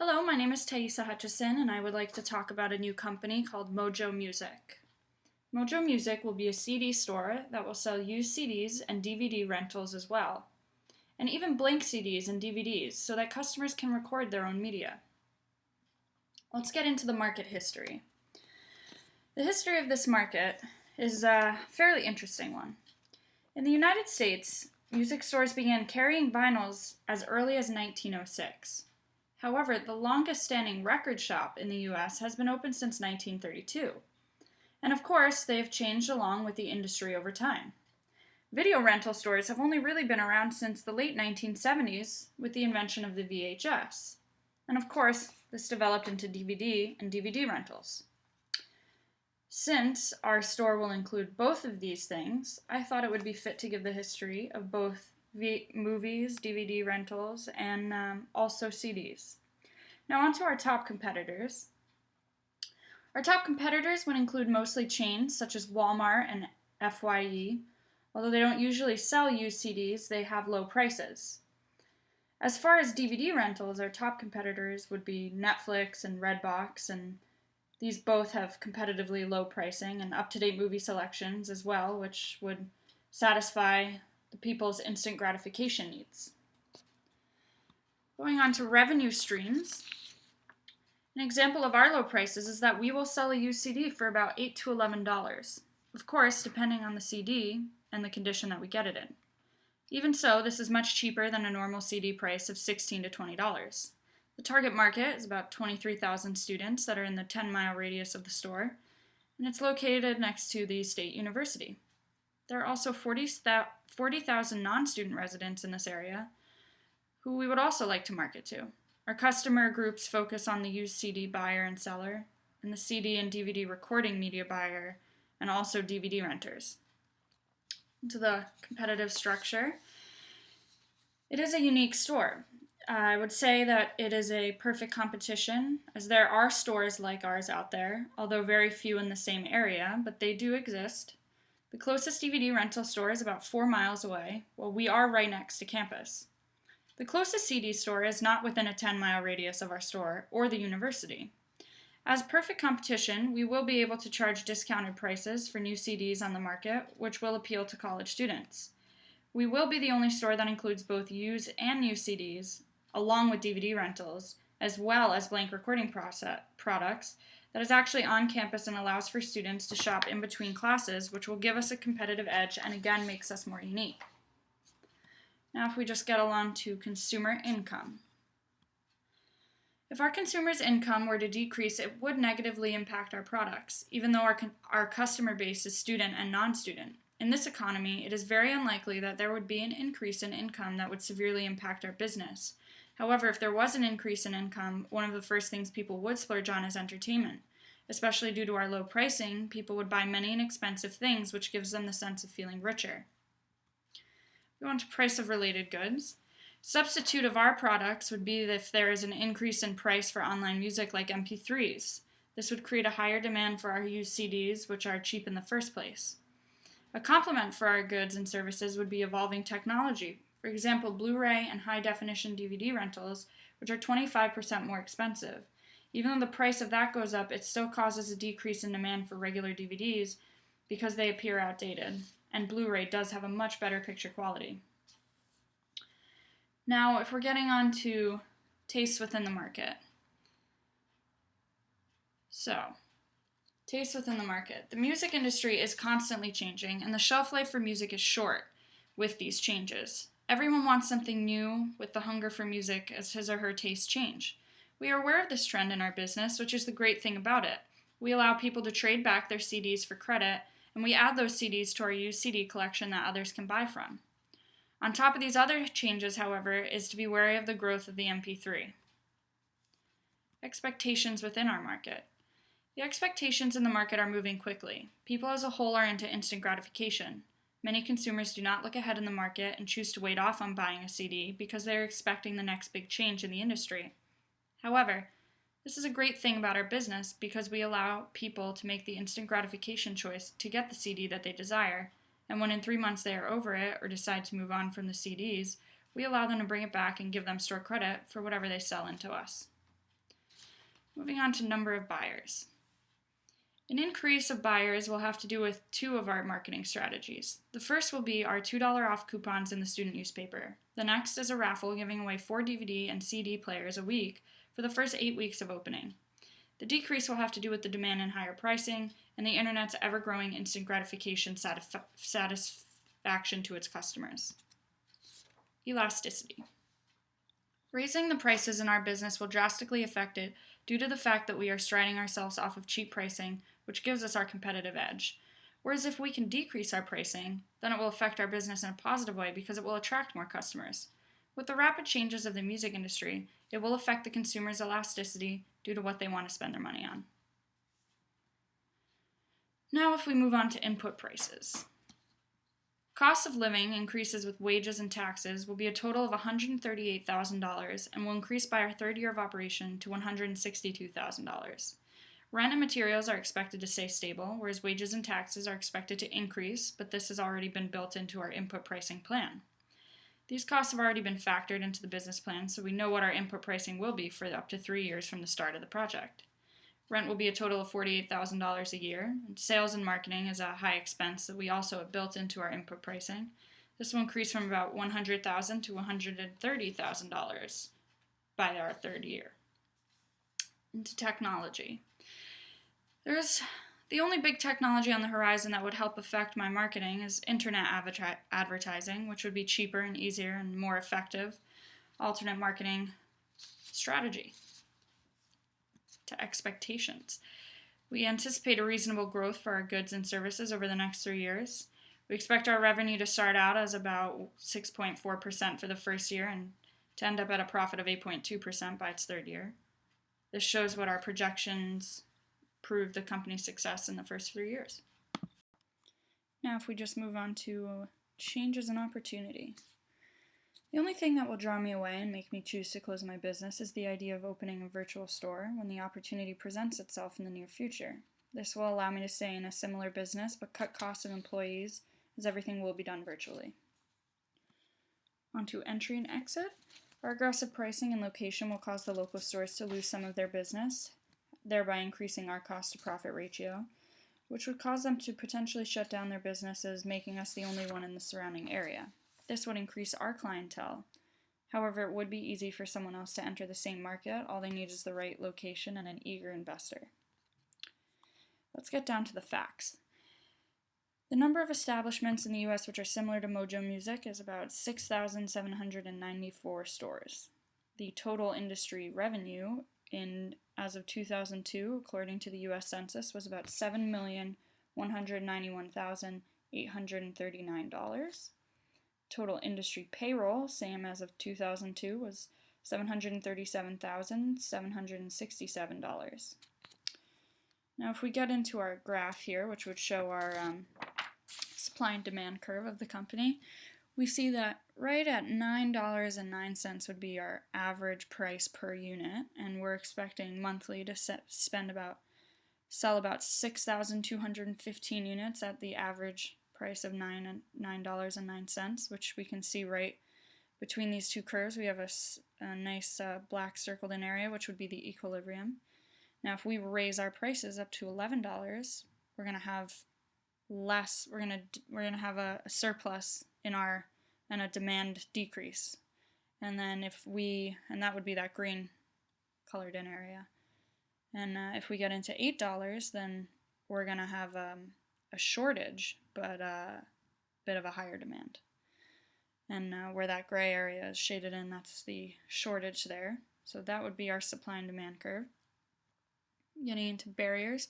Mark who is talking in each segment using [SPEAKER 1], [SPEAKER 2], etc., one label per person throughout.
[SPEAKER 1] Hello, my name is Taisa Hutchison, and I would like to talk about a new company called Mojo Music. Mojo Music will be a CD store that will sell used CDs and DVD rentals as well, and even blank CDs and DVDs so that customers can record their own media. Let's get into the market history. The history of this market is a fairly interesting one. In the United States, music stores began carrying vinyls as early as 1906. However, the longest-standing record shop in the U.S. has been open since 1932. And of course, they have changed along with the industry over time. Video rental stores have only really been around since the late 1970s with the invention of the VHS. And of course, this developed into DVD and DVD rentals. Since our store will include both of these things, I thought it would be fit to give the history of both movies, DVD rentals, and also CDs. Now on to our top competitors. Our top competitors would include mostly chains such as Walmart and FYE. Although they don't usually sell used CDs, they have low prices. As far as DVD rentals, our top competitors would be Netflix and Redbox, and these both have competitively low pricing and up-to-date movie selections as well, which would satisfy the people's instant gratification needs. Going on to revenue streams. An example of our low prices is that we will sell a used CD for about $8 to $11. Of course, depending on the CD and the condition that we get it in. Even so, this is much cheaper than a normal CD price of $16 to $20. The target market is about 23,000 students that are in the 10-mile radius of the store, and it's located next to the State University. There are also 40,000 non-student residents in this area who we would also like to market to. Our customer groups focus on the used CD buyer and seller, and the CD and DVD recording media buyer, and also DVD renters. To the competitive structure, it is a unique store. I would say that it is a perfect competition, as there are stores like ours out there, although very few in the same area, but they do exist. The closest DVD rental store is about 4 miles away, while we are right next to campus. The closest CD store is not within a 10-mile radius of our store or the university. As perfect competition, we will be able to charge discounted prices for new CDs on the market, which will appeal to college students. We will be the only store that includes both used and new CDs, along with DVD rentals, as well as blank recording products that is actually on campus and allows for students to shop in between classes, which will give us a competitive edge and again makes us more unique. Now if we just get along to consumer income. If our consumers' income were to decrease, it would negatively impact our products, even though our customer base is student and non-student. In this economy, it is very unlikely that there would be an increase in income that would severely impact our business. However, if there was an increase in income, one of the first things people would splurge on is entertainment. Especially due to our low pricing, people would buy many inexpensive things, which gives them the sense of feeling richer. We go on to price of related goods. Substitute of our products would be if there is an increase in price for online music like MP3s. This would create a higher demand for our used CDs, which are cheap in the first place. A complement for our goods and services would be evolving technology. For example, Blu-ray and high-definition DVD rentals, which are 25% more expensive. Even though the price of that goes up, it still causes a decrease in demand for regular DVDs because they appear outdated, and Blu-ray does have a much better picture quality. Now, if we're getting on to tastes within the market. Tastes within the market. The music industry is constantly changing, and the shelf life for music is short with these changes. Everyone wants something new with the hunger for music as his or her tastes change. We are aware of this trend in our business, which is the great thing about it. We allow people to trade back their CDs for credit, and we add those CDs to our used CD collection that others can buy from. On top of these other changes, however, is to be wary of the growth of the MP3. Expectations within our market. The expectations in the market are moving quickly. People as a whole are into instant gratification. Many consumers do not look ahead in the market and choose to wait off on buying a CD because they are expecting the next big change in the industry. However, this is a great thing about our business because we allow people to make the instant gratification choice to get the CD that they desire, and when in 3 months they are over it or decide to move on from the CDs, we allow them to bring it back and give them store credit for whatever they sell into us. Moving on to number of buyers. An increase of buyers will have to do with two of our marketing strategies. The first will be our $2 off coupons in the student newspaper. The next is a raffle giving away 4 DVD and CD players a week for the first 8 weeks of opening. The decrease will have to do with the demand and higher pricing and the internet's ever-growing instant gratification satisfaction to its customers. Elasticity. Raising the prices in our business will drastically affect it due to the fact that we are striding ourselves off of cheap pricing, which gives us our competitive edge. Whereas if we can decrease our pricing, then it will affect our business in a positive way because it will attract more customers. With the rapid changes of the music industry, it will affect the consumer's elasticity due to what they want to spend their money on. Now if we move on to input prices. Cost of living increases with wages and taxes will be a total of $138,000 and will increase by our third year of operation to $162,000. Rent and materials are expected to stay stable, whereas wages and taxes are expected to increase, but this has already been built into our input pricing plan. These costs have already been factored into the business plan, so we know what our input pricing will be for up to 3 years from the start of the project. Rent will be a total of $48,000 a year, and sales and marketing is a high expense that we also have built into our input pricing. This will increase from about $100,000 to $130,000 by our third year. Into technology. There's the only big technology on the horizon that would help affect my marketing is internet advertising, which would be cheaper and easier and more effective alternate marketing strategy. To expectations. We anticipate a reasonable growth for our goods and services over the next 3 years. We expect our revenue to start out as about 6.4% for the first year and to end up at a profit of 8.2% by its third year. This shows what our projections prove the company's success in the first 3 years. Now if we just move on to changes and opportunity. The only thing that will draw me away and make me choose to close my business is the idea of opening a virtual store when the opportunity presents itself in the near future. This will allow me to stay in a similar business but cut costs of employees as everything will be done virtually. On to entry and exit. Our aggressive pricing and location will cause the local stores to lose some of their business, thereby increasing our cost to profit ratio, which would cause them to potentially shut down their businesses, making us the only one in the surrounding area. This would increase our clientele. However, it would be easy for someone else to enter the same market. All they need is the right location and an eager investor. Let's get down to the facts. The number of establishments in the U.S. which are similar to Mojo Music is about 6,794 stores. The total industry revenue as of 2002, according to the U.S. Census, was about $7,191,839. Total industry payroll, same as of 2002, was $737,767. Now if we get into our graph here, which would show our supply and demand curve of the company, we see that right at $9.09 would be our average price per unit, and we're expecting monthly to sell about 6,215 units at the average price of $9.09, which we can see right between these two curves. We have a nice black circled in area, which would be the equilibrium. Now, if we raise our prices up to $11, we're going to have less. We're going to have a surplus and a demand decrease. And then and that would be that green colored in area. And if we get into $8, then we're going to have a shortage, but a bit of a higher demand. And where that gray area is shaded in, that's the shortage there. So that would be our supply and demand curve. Getting into barriers.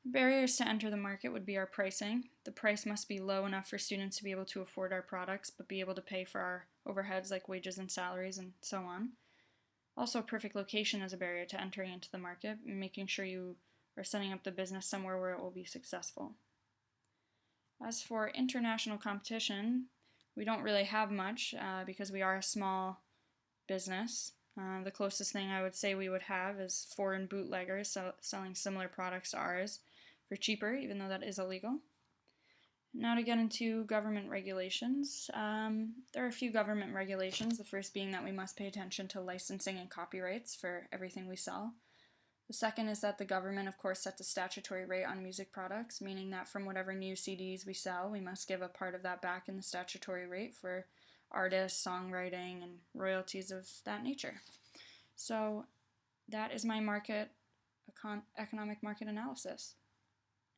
[SPEAKER 1] The barriers to enter the market would be our pricing. The price must be low enough for students to be able to afford our products, but be able to pay for our overheads like wages and salaries and so on. Also, perfect location is a barrier to entering into the market, making sure you are setting up the business somewhere where it will be successful. As for international competition, we don't really have much because we are a small business. The closest thing I would say we would have is foreign bootleggers selling similar products to ours for cheaper, even though that is illegal. Now to get into government regulations. There are a few government regulations, the first being that we must pay attention to licensing and copyrights for everything we sell. The second is that the government, of course, sets a statutory rate on music products, meaning that from whatever new CDs we sell, we must give a part of that back in the statutory rate for artists, songwriting, and royalties of that nature. So that is my economic market analysis.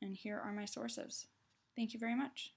[SPEAKER 1] And here are my sources. Thank you very much.